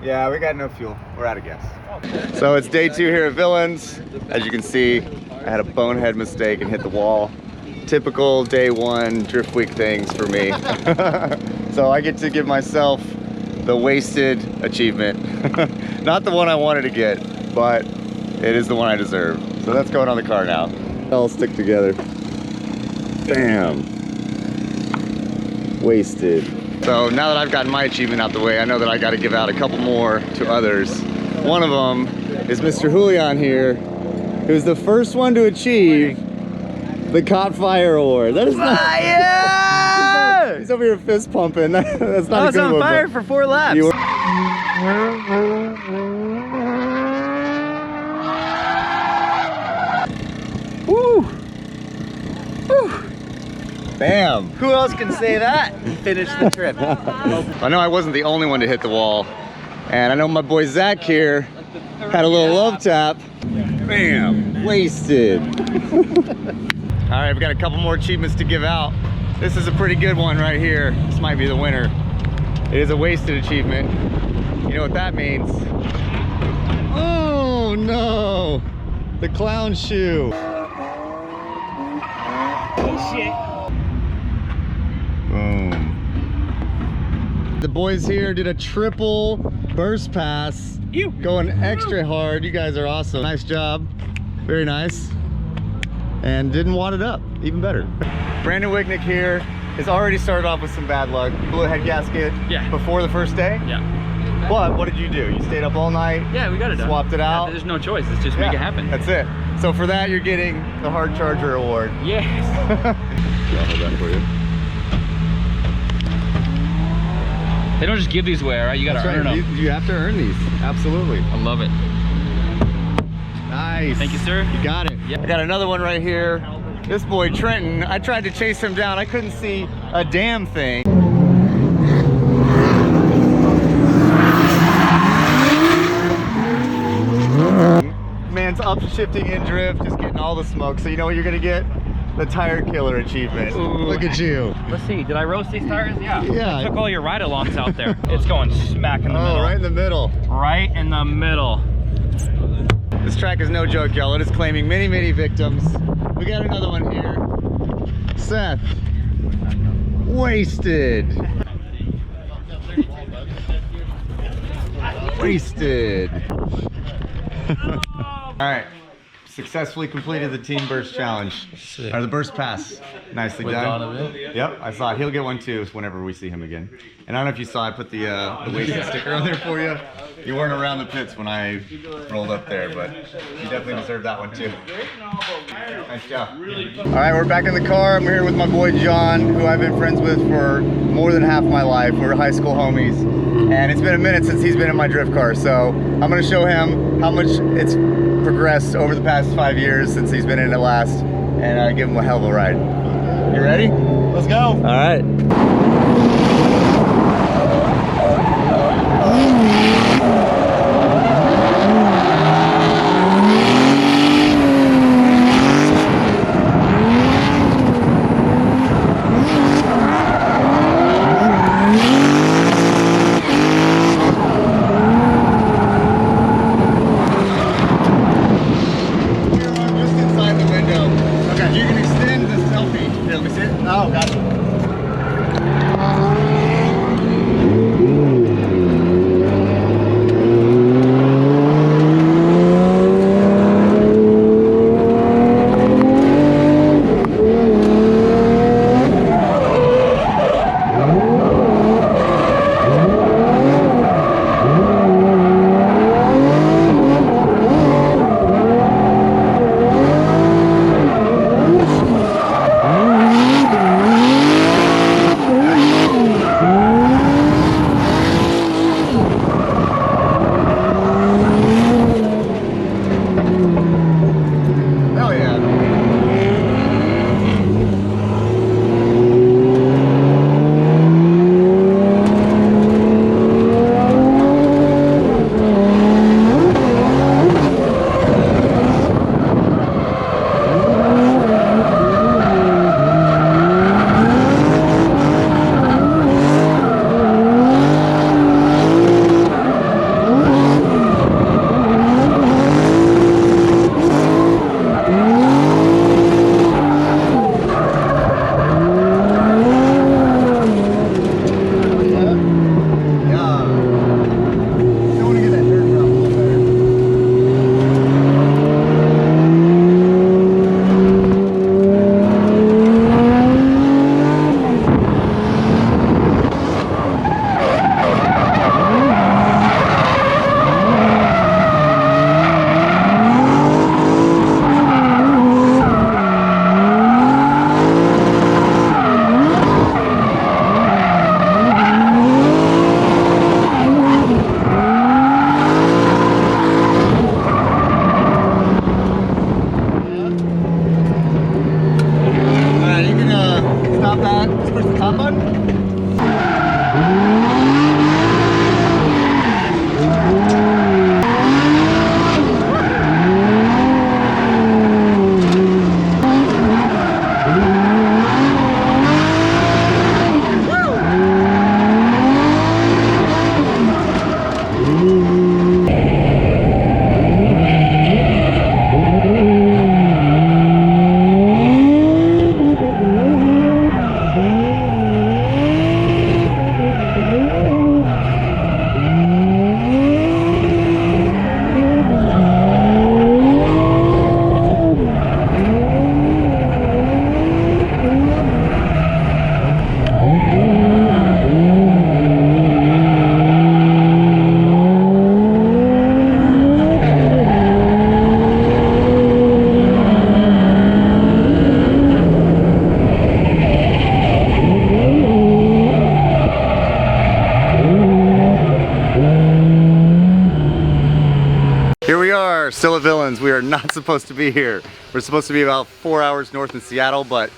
Yeah, we got no fuel. We're out of gas. So it's day 2 here at Villians. As you can see, I had a bonehead mistake and hit the wall. Typical day 1 drift week things for me. So I get to give myself the wasted achievement. Not the one I wanted to get, but it is the one I deserve. So that's going on the car now. All stick together. Bam. Wasted. So now that I've gotten my achievement out the way, I know that I got to give out a couple more to others. One of them is Mr. Julian here, who's the first one to achieve the Caught Fire Award. That is fire! He's over here fist pumping. That's not a good one. I was on fire for 4 laps. Woo! Woo! Bam! Who else can say that and finish the trip? I know I wasn't the only one to hit the wall. And I know my boy Zach here had a little love tap. Bam! Wasted. All right, we've got a couple more achievements to give out. This is a pretty good one right here. This might be the winner. It is a wasted achievement. You know what that means? Oh no! The clown shoe. Oh shit. Boom. The boys here did a triple burst pass. Going extra hard. You guys are awesome. Nice job. Very nice. And didn't wad it up. Even better. Brandon Wicknick here has already started off with some bad luck. Blew a head gasket before the first day. Yeah. But what did you do? You stayed up all night? Yeah, we got it done. Swapped it out? Yeah, there's no choice. It's just make it happen. That's it. So for that, you're getting the Hard Charger Award. Yes. I'll hold that for you. They don't just give these away, all right? You gotta earn them. You have to earn these. Absolutely. I love it. Nice. Thank you, sir. You got it. Yep. I got another one right here. This boy, Trenton, I tried to chase him down. I couldn't see a damn thing. Man's upshifting in drift, just getting all the smoke. So you know what you're gonna get? The tire killer achievement. Ooh. Look at you. Let's see, did I roast these tires? Yeah. Yeah. I took all your ride-alongs out there. It's going smack in the middle. Oh, right in the middle. Right in the middle. This track is no joke, y'all. It is claiming many, many victims. We got another one here. Seth. Wasted. Wasted. All right. Successfully completed the team burst challenge. Or the burst pass. Nicely done. Yep, I saw it. He'll get one too whenever we see him again. And I don't know if you saw, I put the wasted sticker on there for you. You weren't around the pits when I rolled up there, but you definitely deserve that one too. Nice job. All right, we're back in the car. I'm here with my boy John, who I've been friends with for more than half my life. We're high school homies. And it's been a minute since he's been in my drift car, so I'm gonna show him how much it's progressed over the past 5 years since he's been in it last, and give him a hell of a ride. You ready? Let's go. All right. Oh, gotcha. still at Villians. We are not supposed to be here. We're supposed to be about 4 hours north in Seattle, but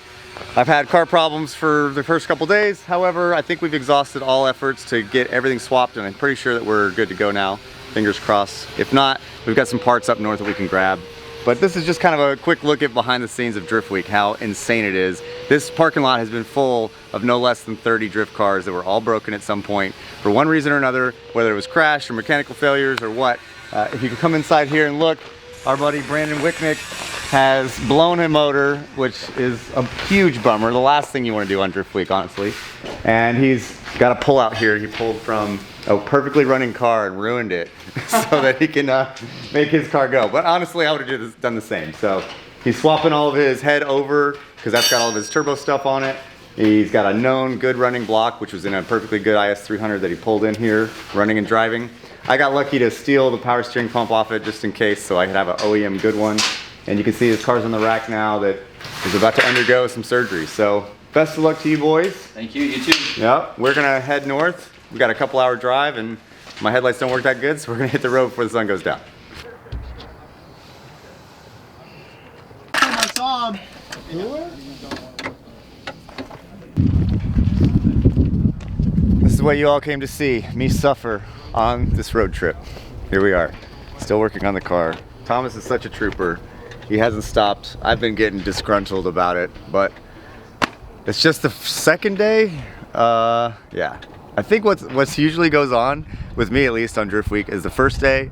I've had car problems for the first couple days. However, I think we've exhausted all efforts to get everything swapped, and I'm pretty sure that we're good to go now. Fingers crossed. If not, we've got some parts up north that we can grab. But this is just kind of a quick look at behind the scenes of Drift Week, how insane it is. This parking lot has been full of no less than 30 drift cars that were all broken at some point for one reason or another, whether it was crash or mechanical failures or what. If you can come inside here and look, our buddy Brandon Wicknick has blown a motor, which is a huge bummer. The last thing you want to do on Drift Week, honestly. And he's got a pull out here. He pulled from a perfectly running car and ruined it so that he can make his car go. But honestly, I would have done the same. So he's swapping all of his head over because that's got all of his turbo stuff on it. He's got a known good running block, which was in a perfectly good IS300 that he pulled in here, running and driving. I got lucky to steal the power steering pump off it just in case, so I could have an OEM good one. And you can see his car's on the rack now that is about to undergo some surgery. So best of luck to you boys. Thank you, you too. Yep, we're gonna head north. We got a couple-hour drive and my headlights don't work that good, so we're gonna hit the road before the sun goes down. This is what you all came to see, me suffer on this road trip. Here we are, still working on the car. Thomas is such a trooper. He hasn't stopped. I've been getting disgruntled about it, but it's just the second day. Yeah. I think what's usually goes on, with me at least on Drift Week, is the first day,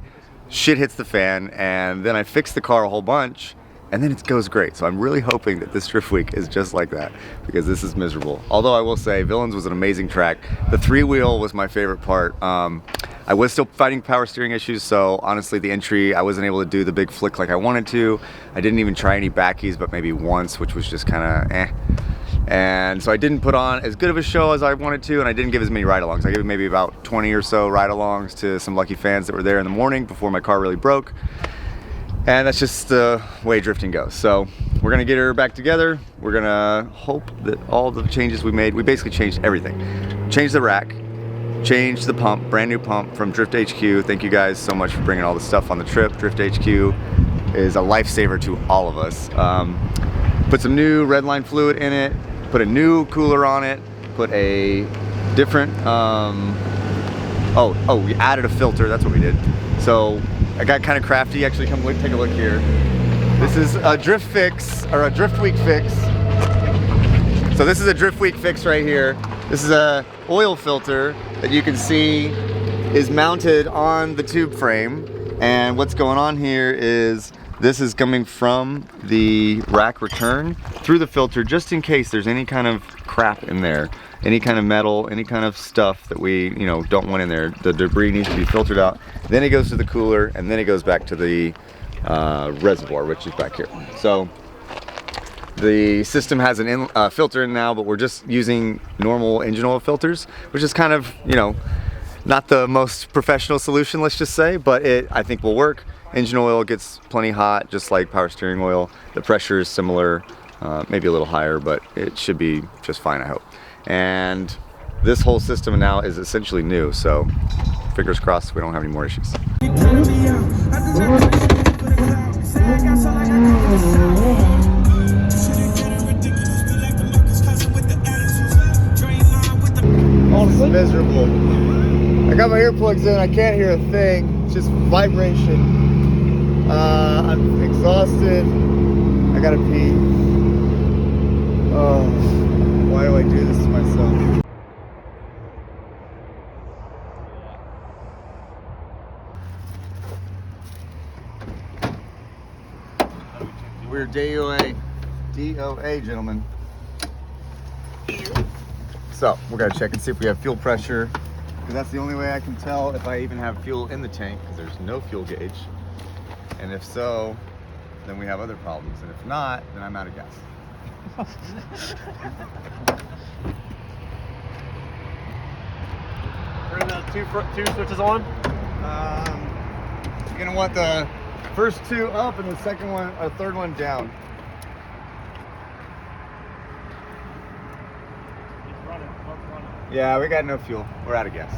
shit hits the fan, and then I fix the car a whole bunch, and then it goes great. So I'm really hoping that this Drift Week is just like that, because this is miserable. Although I will say, Villians was an amazing track. The three-wheel was my favorite part. I was still fighting power steering issues, so honestly the entry, I wasn't able to do the big flick like I wanted to. I didn't even try any backies, but maybe once, which was just kind of eh. And so I didn't put on as good of a show as I wanted to, and I didn't give as many ride-alongs. I gave maybe about 20 or so ride-alongs to some lucky fans that were there in the morning before my car really broke. And that's just the way drifting goes. So we're gonna get her back together. We're gonna hope that all the changes we made, we basically changed everything. Changed the rack, changed the pump, brand new pump from Drift HQ. Thank you guys so much for bringing all the stuff on the trip. Drift HQ is a lifesaver to all of us. Put some new redline fluid in it, put a new cooler on it, put a different, we added a filter, that's what we did. So I got kind of crafty. Actually, come look, take a look here. This is a drift fix, or a Drift Week fix. So this is a Drift Week fix right here. This is a oil filter that you can see is mounted on the tube frame. And what's going on here is this is coming from the rack return through the filter, just in case there's any kind of crap in there, any kind of metal, any kind of stuff that we, don't want in there. The debris needs to be filtered out. Then it goes to the cooler, and then it goes back to the reservoir, which is back here. So the system has an filter in now, but we're just using normal engine oil filters, which is kind of, not the most professional solution, let's just say, but it, I think, will work. Engine oil gets plenty hot, just like power steering oil. The pressure is similar, maybe a little higher, but it should be just fine, I hope. And this whole system now is essentially new, so fingers crossed we don't have any more issues. Oh, this is miserable. I got my earplugs in, I can't hear a thing, it's just vibration. I'm exhausted, I gotta pee. Oh, why do I do this to myself? We're DOA, gentlemen. So, we're gonna check and see if we have fuel pressure, because that's the only way I can tell if I even have fuel in the tank, because there's no fuel gauge. And if so, then we have other problems. And if not, then I'm out of gas. Turn the two switches on. You're gonna want the first two up and the second one, or third one down. It's running. Yeah, we got no fuel. We're out of gas.